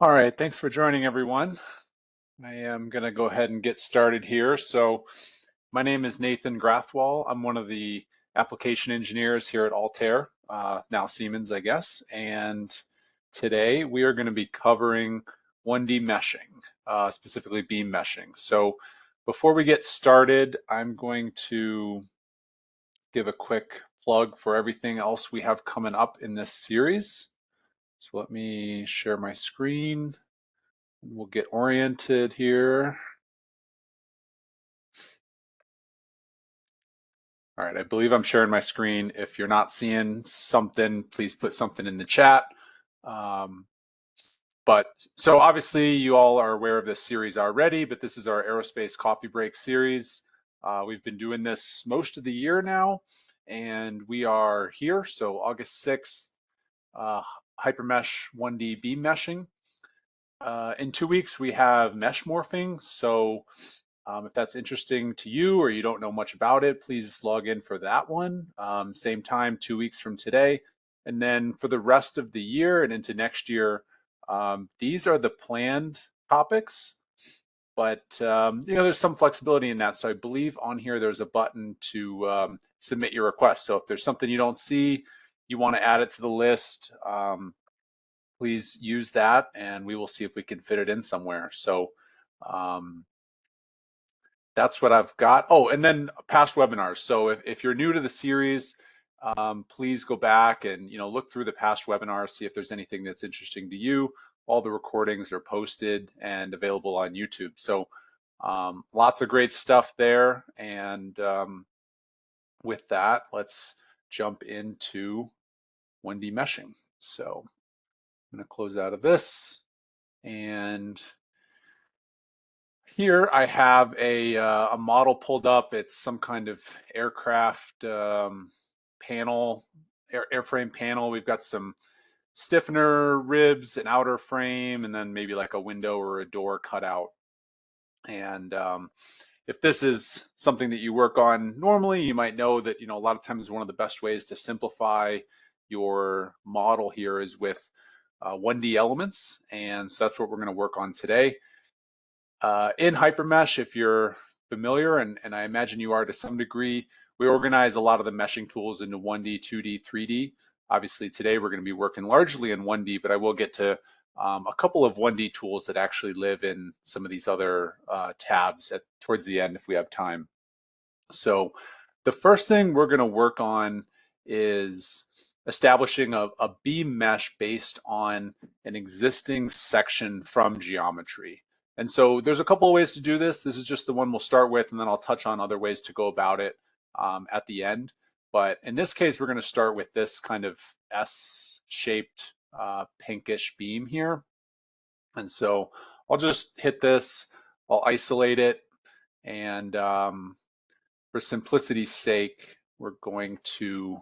All right, thanks for joining everyone. I am going to go ahead and get started here. So my name is Nathan Grathwall. I'm one of the application engineers here at Altair, now Siemens, I guess. And today we are going to be covering 1D meshing, specifically beam meshing. So before we get started, I'm going to give a quick plug for everything else we have coming up in this series. So let me share my screen. We'll get oriented here. All right, I believe I'm sharing my screen. If you're not seeing something, please put something in the chat. So obviously you all are aware of this series already, but this is our aerospace coffee break series. We've been doing this most of the year now, and we are here. So August 6th, HyperMesh 1D beam meshing. In 2 weeks, we have mesh morphing. So if that's interesting to you or you don't know much about it, please log in for that one. Same time, 2 weeks from today. And then for the rest of the year and into next year, these are the planned topics. But there's some flexibility in that. So I believe on here there's a button to submit your request. So if there's something you don't see, you want to add it to the list, please use that and we will see if we can fit it in somewhere. So that's what I've got. Oh, and then past webinars. So if you're new to the series, please go back and look through the past webinars, see if there's anything that's interesting to you. All the recordings are posted and available on YouTube. So lots of great stuff there. And with that, let's jump into 1D meshing. So I'm going to close out of this, and here I have a model pulled up. It's some kind of aircraft panel, airframe panel. We've got some stiffener ribs, an outer frame, and then maybe like a window or a door cut out. And if this is something that you work on normally, you might know that a lot of times one of the best ways to simplify your model here is with 1D elements, and so that's what we're going to work on today. In HyperMesh, if you're familiar, and I imagine you are to some degree, we organize a lot of the meshing tools into 1D, 2D, 3D. Obviously, today we're going to be working largely in 1D, but I will get to a couple of 1D tools that actually live in some of these other tabs towards the end if we have time. So the first thing we're going to work on is establishing a beam mesh based on an existing section from geometry. And so there's a couple of ways to do this. This is just the one we'll start with, and then I'll touch on other ways to go about it at the end. But in this case, we're going to start with this kind of S-shaped pinkish beam here. And so I'll just hit this, I'll isolate it, and for simplicity's sake, we're going to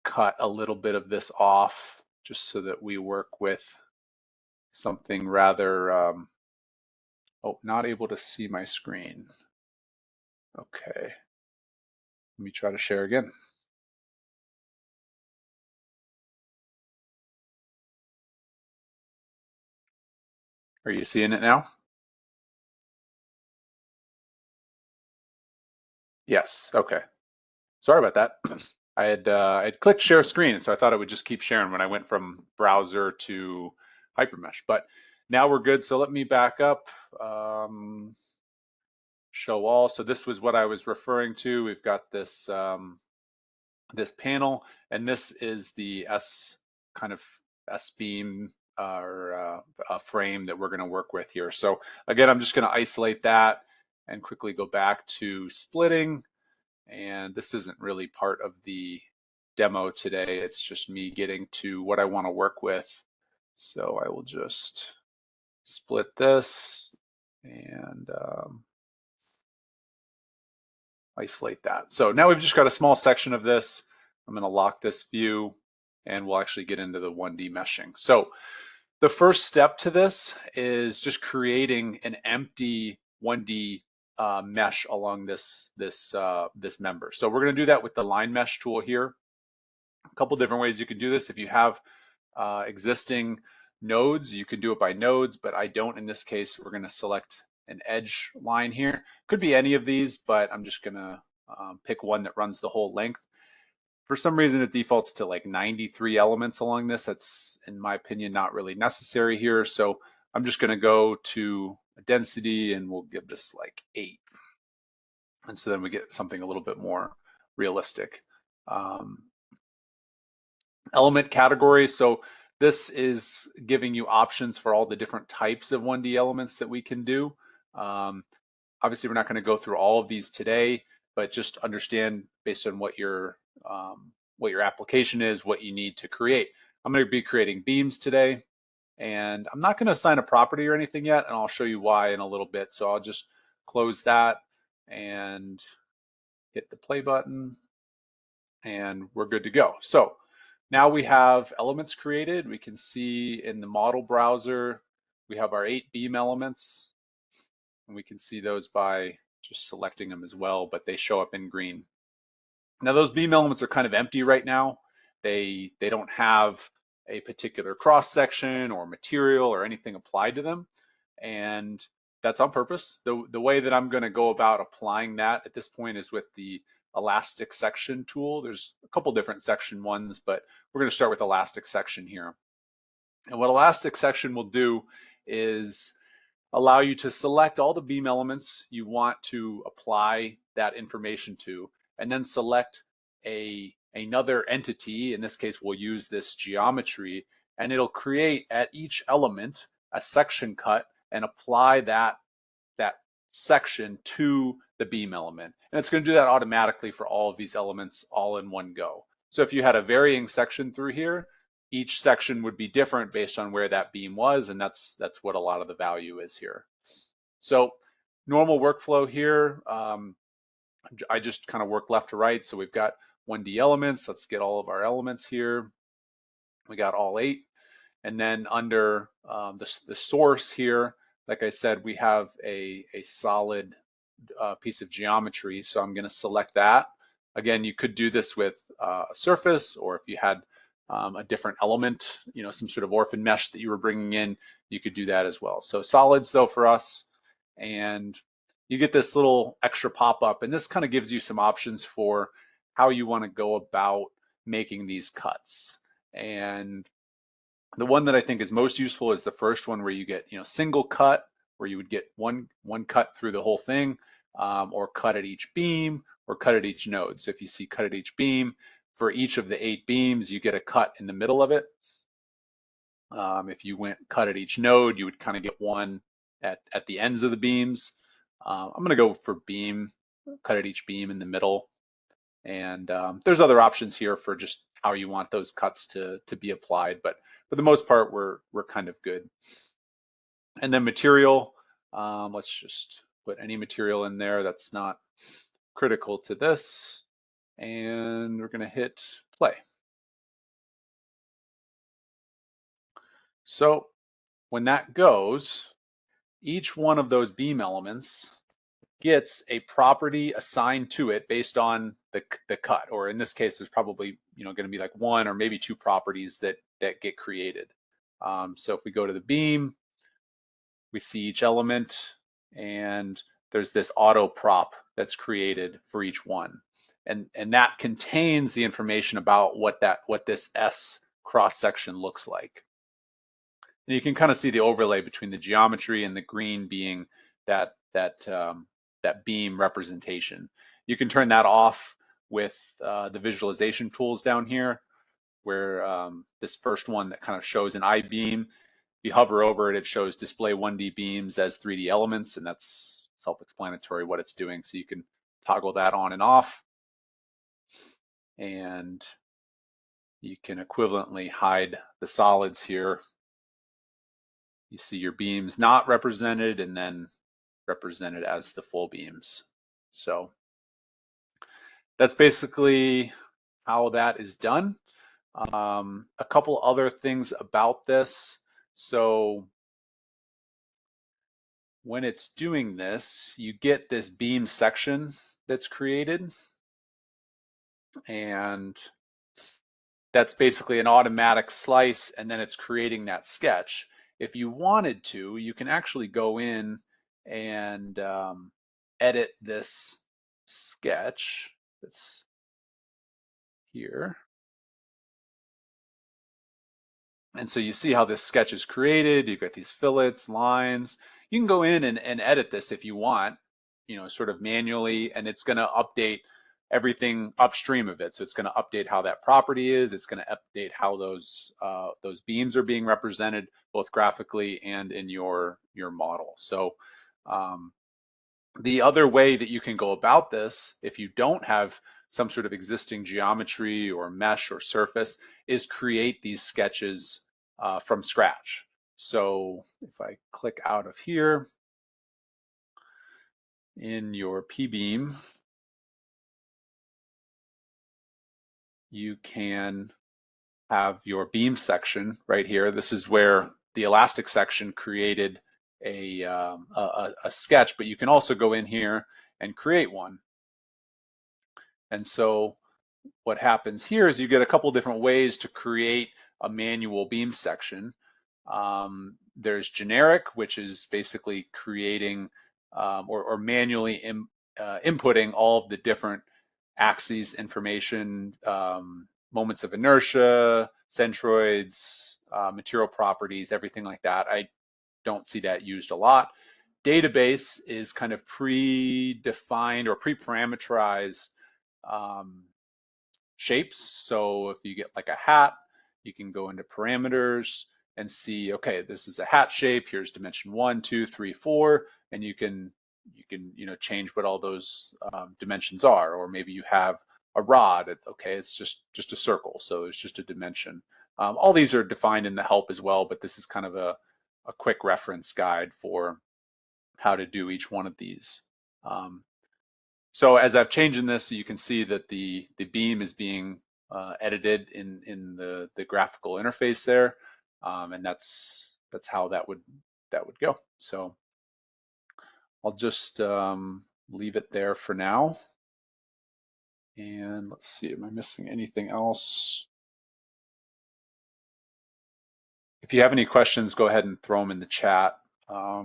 cut a little bit of this off just so that we work with something rather, oh, not able to see my screen. Okay, let me try to share again. Are you seeing it now? Yes, okay. Sorry about that. I had clicked share screen, so I thought it would just keep sharing when I went from browser to HyperMesh, but now we're good. So let me back up, show all. So this was what I was referring to. We've got this, this panel, and this is the kind of S-beam or frame that we're gonna work with here. So again, I'm just gonna isolate that and quickly go back to splitting. And this isn't really part of the demo today. It's just me getting to what I want to work with. So I will just split this and isolate that. So now we've just got a small section of this. I'm going to lock this view and we'll actually get into the 1D meshing. So the first step to this is just creating an empty 1D mesh along this member. So we're going to do that with the line mesh tool here. A couple different ways you can do this. If you have existing nodes, you can do it by nodes, but I don't in this case. We're going to select an edge line here. Could be any of these, but I'm just going to pick one that runs the whole length. For some reason, it defaults to like 93 elements along this. That's, in my opinion, not really necessary here. So I'm just going to go to a density and we'll give this like 8. And so then we get something a little bit more realistic. Element category. So this is giving you options for all the different types of 1D elements that we can do. Obviously, we're not going to go through all of these today, but just understand based on what your application is, what you need to create. I'm going to be creating beams today, and I'm not going to assign a property or anything yet, and I'll show you why in a little bit. So I'll just close that and hit the play button, and we're good to go. So now we have elements created. We can see in the model browser, we have our 8 beam elements, and we can see those by just selecting them as well, but they show up in green. Now those beam elements are kind of empty right now. They don't have a particular cross section or material or anything applied to them, and that's on purpose. The way that I'm going to go about applying that at this point is with the elastic section tool. There's a couple different section ones, but we're going to start with elastic section here. And what elastic section will do is allow you to select all the beam elements you want to apply that information to, and then select another entity. In this case, we'll use this geometry, and it'll create at each element a section cut and apply that section to the beam element. And it's going to do that automatically for all of these elements all in one go. So if you had a varying section through here, each section would be different based on where that beam was, and that's what a lot of the value is here. So normal workflow here, I just kind of work left to right. So we've got 1D elements. Let's get all of our elements here. We got all 8. And then under the source here, like I said, we have a solid piece of geometry. So I'm going to select that. Again, you could do this with a surface, or if you had a different element, some sort of orphan mesh that you were bringing in, you could do that as well. So solids though for us, and you get this little extra pop-up, and this kind of gives you some options for how you want to go about making these cuts. And the one that I think is most useful is the first one, where you get single cut, where you would get one cut through the whole thing, or cut at each beam, or cut at each node. So if you see cut at each beam, for each of the 8 beams, you get a cut in the middle of it. If you went cut at each node, you would kind of get one at the ends of the beams. I'm going to go for beam, cut at each beam in the middle. And there's other options here for just how you want those cuts to be applied, but for the most part, we're kind of good. And then material, let's just put any material in there that's not critical to this, and we're going to hit play. So when that goes, each one of those beam elements gets a property assigned to it based on the cut, or in this case, there's probably going to be like 1 or maybe 2 properties that get created. So if we go to the beam, we see each element, and there's this auto prop that's created for each one, and that contains the information about what this S cross section looks like. And you can kind of see the overlay between the geometry and the green being that beam representation. You can turn that off with the visualization tools down here, where this first one that kind of shows an I-beam, if you hover over it, it shows display 1D beams as 3D elements, and that's self-explanatory what it's doing. So you can toggle that on and off, and you can equivalently hide the solids here. You see your beams not represented, and then represented as the full beams. So that's basically how that is done. A couple other things about this. So when it's doing this, you get this beam section that's created, and that's basically an automatic slice, and then it's creating that sketch. If you wanted to, you can actually go in and edit this sketch that's here. And so you see how this sketch is created. You've got these fillets, lines. You can go in and edit this if you want, sort of manually, and it's going to update everything upstream of it. So it's going to update how that property is. It's going to update how those beams are being represented, both graphically and in your model. So the other way that you can go about this, if you don't have some sort of existing geometry or mesh or surface, is create these sketches from scratch. So if I click out of here, in your P-beam, you can have your beam section right here. This is where the elastic section created a sketch, but you can also go in here and create one. And so what happens here is you get a couple different ways to create a manual beam section. There's generic, which is basically creating or manually inputting all of the different axes information, moments of inertia, centroids, material properties, everything like that. I don't see that used a lot. Database is kind of predefined or pre-parameterized shapes. So if you get like a hat, you can go into parameters and see, okay, this is a hat shape. Here's dimension 1, 2, 3, 4, and you can change what all those dimensions are. Or maybe you have a rod. Okay, it's just a circle, so it's just a dimension. All these are defined in the help as well, but this is kind of a quick reference guide for how to do each one of these. So as I've changed in this, you can see that the beam is being edited in the graphical interface there, and that's how that would go. So I'll just leave it there for now. And let's see, am I missing anything else? If you have any questions, go ahead and throw them in the chat. I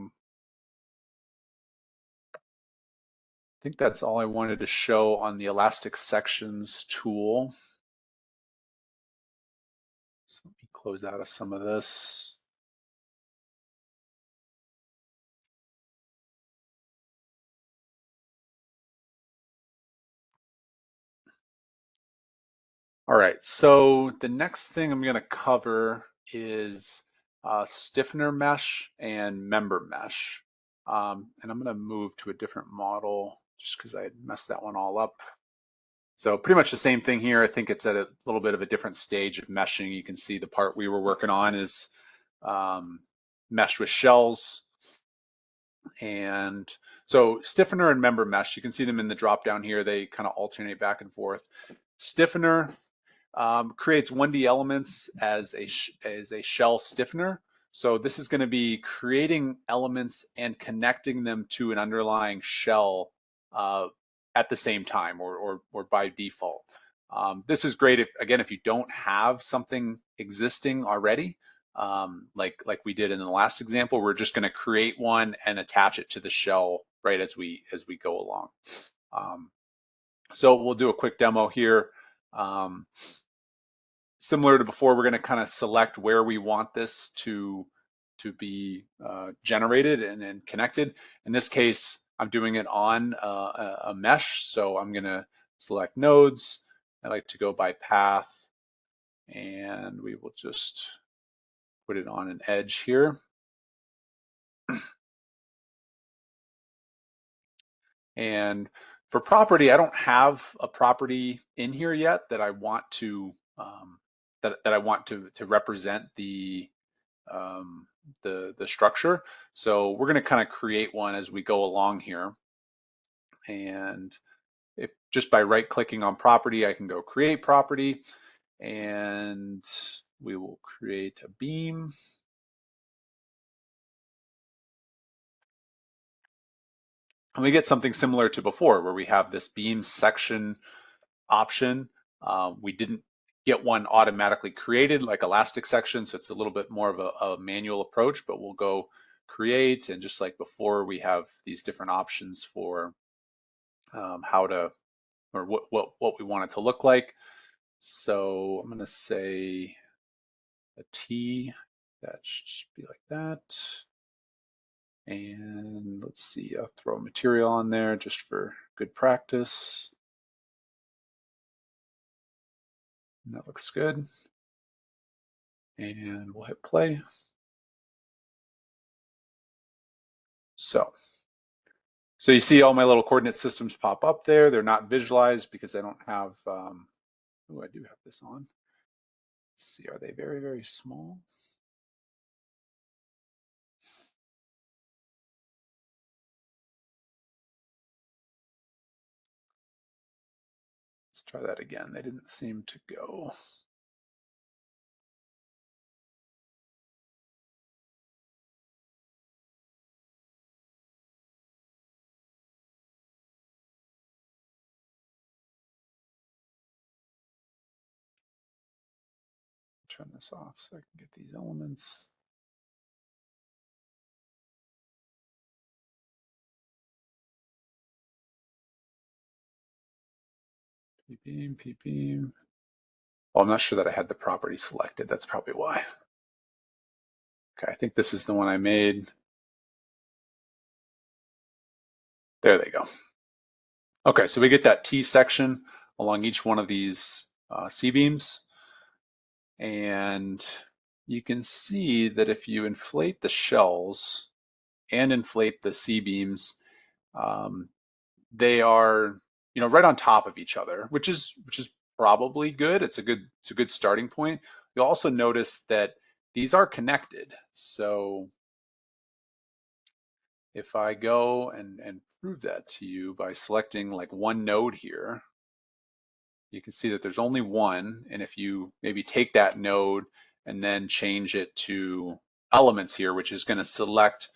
think that's all I wanted to show on the elastic sections tool. So let me close out of some of this. All right, so the next thing I'm going to cover is stiffener mesh and member mesh. And I'm going to move to a different model just because I messed that one all up. So pretty much the same thing here. I think it's at a little bit of a different stage of meshing. You can see the part we were working on is meshed with shells. And so stiffener and member mesh, you can see them in the drop down here. They kind of alternate back and forth. Stiffener creates 1D elements as a shell stiffener. So this is going to be creating elements and connecting them to an underlying shell at the same time or by default. This is great if you don't have something existing already, like we did in the last example. We're just going to create one and attach it to the shell right as we go along. So we'll do a quick demo here. Similar to before, we're going to kind of select where we want this to be generated and connected. In this case, I'm doing it on a mesh, so I'm going to select nodes. I like to go by path, and we will just put it on an edge here. And for property, I don't have a property in here yet that I want to that I want to represent the structure. So we're going to kind of create one as we go along here. And if just by right clicking on property, I can go create property, and we will create a beam. And we get something similar to before, where we have this beam section option. We didn't get one automatically created like elastic section. So it's a little bit more of a manual approach, but we'll go create. And just like before, we have these different options for how to, or what we want it to look like. So I'm going to say a T, that should be like that. And let's see, I'll throw a material on there just for good practice. And that looks good. And we'll hit play. So you see all my little coordinate systems pop up there. They're not visualized because I don't have, oh, I do have this on. Let's see, are they very, very small? Let's try that again. They didn't seem to go. Turn this off so I can get these elements. P-beam, P-beam. Well, I'm not sure that I had the property selected. That's probably why. Okay, I think this is the one I made. There they go. Okay, so we get that T section along each one of these C-beams. And you can see that if you inflate the shells and inflate the C-beams, they are, right on top of each other, which is probably good. It's a good starting point. You'll also notice that these are connected. So if I go and prove that to you by selecting like one node here, you can see that there's only one. And if you maybe take that node and then change it to elements here, which is going to select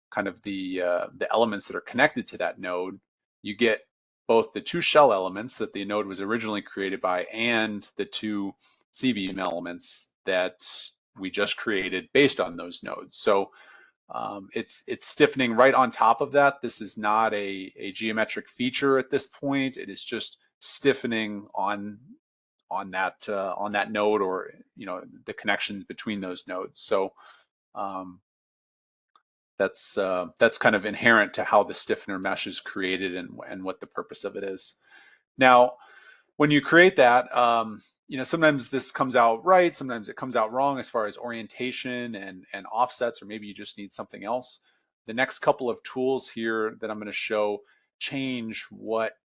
kind of the elements that are connected to that node, you get both the two shell elements that the node was originally created by and the two C-beam elements that we just created based on those nodes. So it's stiffening right on top of that. This is not a geometric feature at this point. It is just stiffening on that node, or the connections between those nodes. So that's kind of inherent to how the stiffener mesh is created and what the purpose of it is. Now, when you create that, sometimes this comes out right, sometimes it comes out wrong as far as orientation and offsets, or maybe you just need something else. The next couple of tools here that I'm going to show change what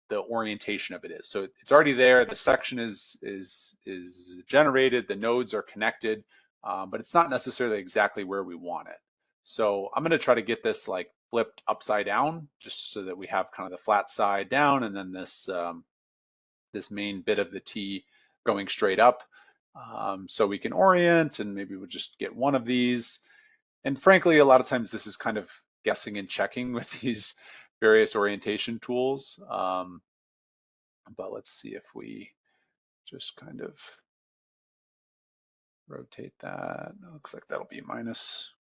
the orientation of it is. So it's already there. The section is generated. The nodes are connected, but it's not necessarily exactly where we want it. So I'm going to try to get this like flipped upside down, just so that we have kind of the flat side down, and then this main bit of the T going straight up. So we can orient, and maybe we'll just get one of these. And frankly, a lot of times this is kind of guessing and checking with these various orientation tools. But let's see if we just kind of rotate that. It looks like that'll be minus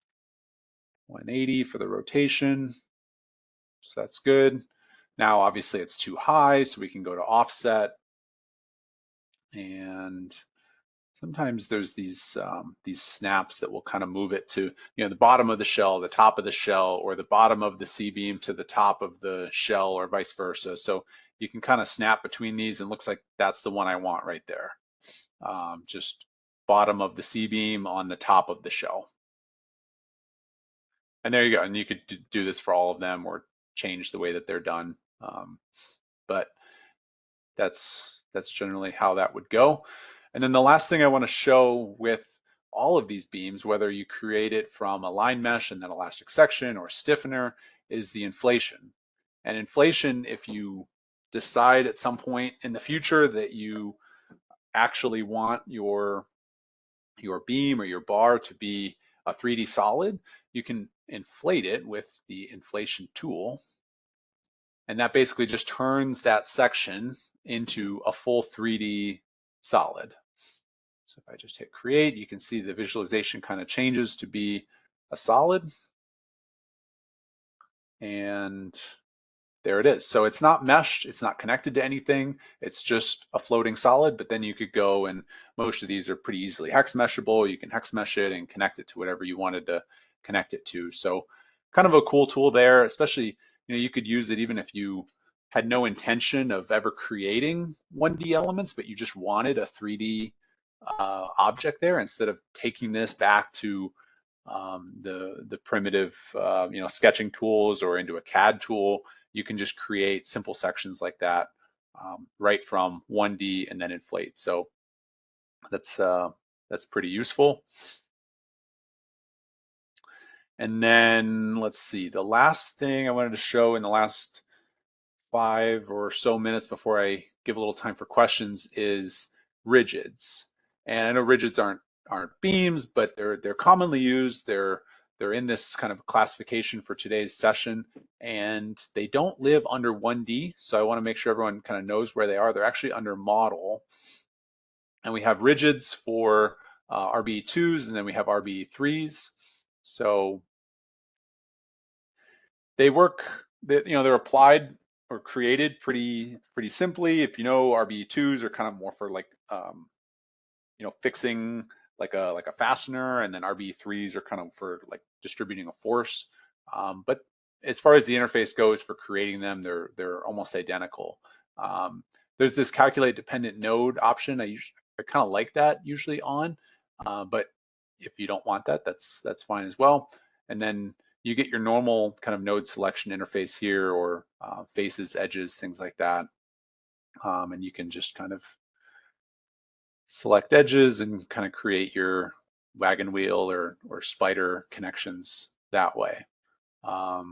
180 for the rotation. So that's good. Now, obviously it's too high, so we can go to offset. And sometimes there's these snaps that will kind of move it to the bottom of the shell, the top of the shell, or the bottom of the C-beam to the top of the shell, or vice versa. So you can kind of snap between these, and looks like that's the one I want right there. Just bottom of the C-beam on the top of the shell. And there you go. And you could do this for all of them, or change the way that they're done. But that's generally how that would go. And then the last thing I want to show with all of these beams, whether you create it from a line mesh and then elastic section or stiffener, is the inflation. And inflation, if you decide at some point in the future that you actually want your beam or your bar to be a 3D solid, you can inflate it with the inflation tool. And that basically just turns that section into a full 3D solid. So if I just hit create, you can see the visualization kind of changes to be a solid. And there it is. So it's not meshed, it's not connected to anything, it's just a floating solid, but then you could go, and most of these are pretty easily hex meshable. You can hex mesh it and connect it to whatever you wanted to connect it to. So kind of a cool tool there, especially, you could use it even if you had no intention of ever creating 1D elements, but you just wanted a 3D object there, instead of taking this back to the primitive sketching tools or into a CAD tool. You can just create simple sections like that right from 1D and then inflate. So that's pretty useful. And then let's see, the last thing I wanted to show in the last 5 or so minutes before I give a little time for questions is rigids. And I know rigids aren't beams, but they're commonly used. They're in this kind of classification for today's session, and they don't live under 1D. So I want to make sure everyone kind of knows where they are. They're actually under model. And we have rigids for RB2s, and then we have RB3s. So they work, they're applied or created pretty simply. If you know, RB2s are kind of more for like fixing like a fastener, and then RB3s are kind of for like distributing a force. But as far as the interface goes for creating them, they're almost identical. There's this calculate dependent node option. I kind of like that usually on, but if you don't want that, that's fine as well. And then you get your normal kind of node selection interface here, or faces, edges, things like that. And you can just kind of select edges and kind of create your wagon wheel or spider connections that way. I'll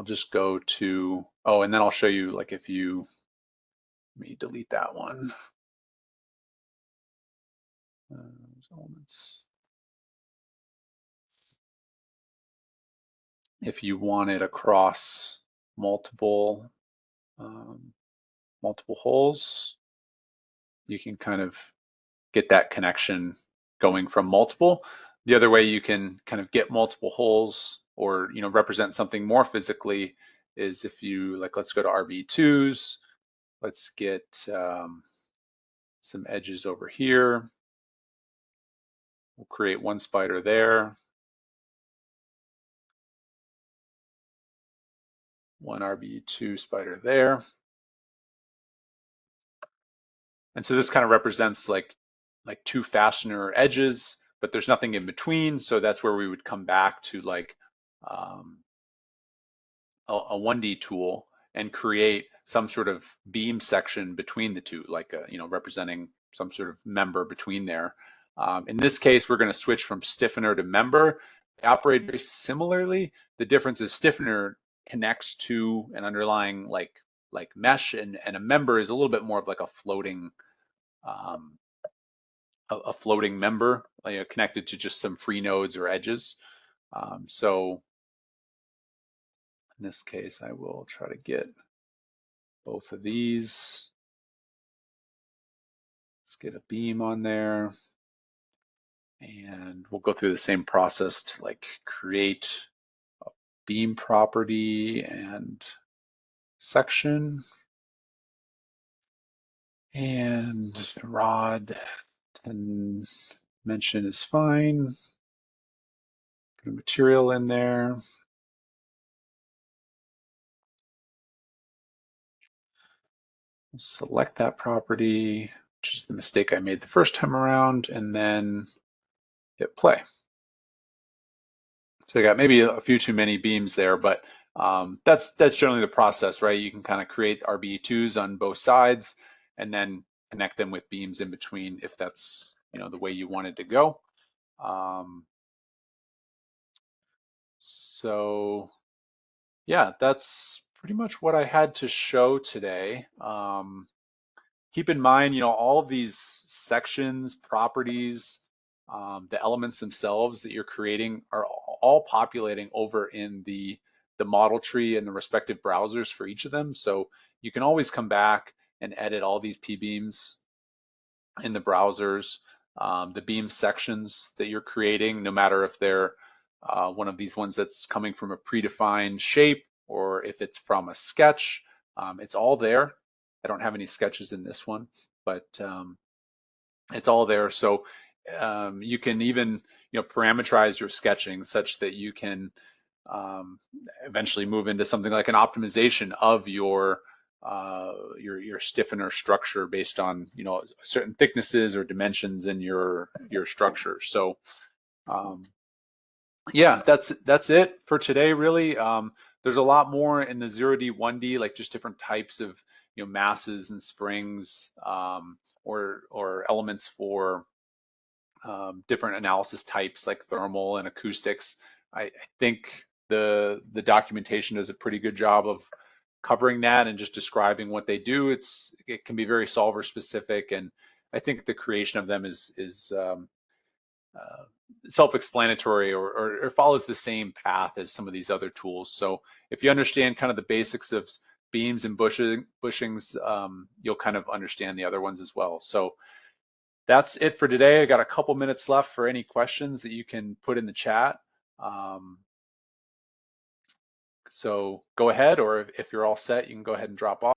just go to, and then I'll show you, like, if you, let me delete that one. Elements. If you want it across multiple holes, you can kind of get that connection going from multiple. The other way you can kind of get multiple holes, or represent something more physically, is if you, like, let's go to RB2s. Let's get some edges over here. We'll create one spider there, one RB2 spider there. And so this kind of represents like two fastener edges, but there's nothing in between. So that's where we would come back to like a 1D tool and create some sort of beam section between the two, like representing some sort of member between there. In this case, we're going to switch from stiffener to member. They operate very similarly. The difference is stiffener connects to an underlying like mesh, and a member is a little bit more of like a floating member, connected to just some free nodes or edges. So in this case, I will try to get both of these. Let's get a beam on there. And we'll go through the same process to like create a beam property and section. And rod dimension is fine. Put a material in there. Select that property, which is the mistake I made the first time around, and then hit play. So I got maybe a few too many beams there, but that's generally the process, right? You can kind of create RB2s on both sides and then connect them with beams in between if that's the way you wanted to go. So yeah, that's pretty much what I had to show today. Keep in mind, all of these sections, properties, the elements themselves that you're creating are all populating over in the model tree and the respective browsers for each of them. So you can always come back and edit all these P-beams in the browsers, the beam sections that you're creating, no matter if they're one of these ones that's coming from a predefined shape or if it's from a sketch. It's all there. I don't have any sketches in this one, but it's all there. So you can even parameterize your sketching such that you can eventually move into something like an optimization of your stiffener structure based on certain thicknesses or dimensions in your structure. So yeah, that's it for today, really. There's a lot more in the 0D, 1D, like just different types of masses and springs, or elements for different analysis types like thermal and acoustics. I think the documentation does a pretty good job of covering that and just describing what they do. It can be very solver specific, and I think the creation of them is uh, self-explanatory, or follows the same path as some of these other tools. So if you understand kind of the basics of beams and bushings, you'll kind of understand the other ones as well. So that's it for today. I got a couple minutes left for any questions that you can put in the chat. So go ahead, or if you're all set, you can go ahead and drop off.